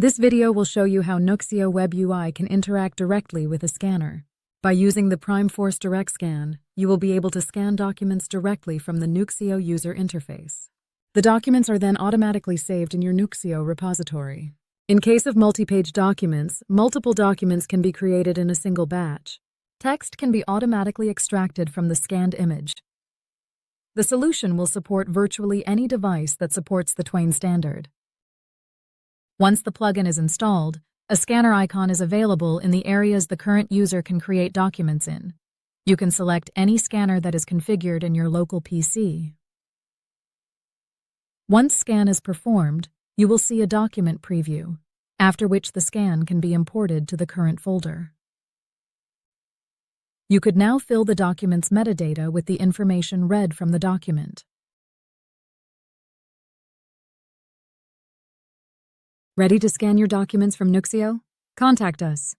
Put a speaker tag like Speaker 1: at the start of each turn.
Speaker 1: This video will show you how Nuxeo WebUI can interact directly with a scanner. By using the Force DirectScan, you will be able to scan documents directly from the Nuxeo user interface. The documents are then automatically saved in your Nuxeo repository. In case of multi-page documents, multiple documents can be created in a single batch. Text can be automatically extracted from the scanned image. The solution will support virtually any device that supports the TWAIN standard. Once the plugin is installed, a scanner icon is available in the areas the current user can create documents in. You can select any scanner that is configured in your local PC. Once scan is performed, you will see a document preview, after which the scan can be imported to the current folder. You could now fill the document's metadata with the information read from the document. Ready to scan your documents from Nuxeo? Contact us.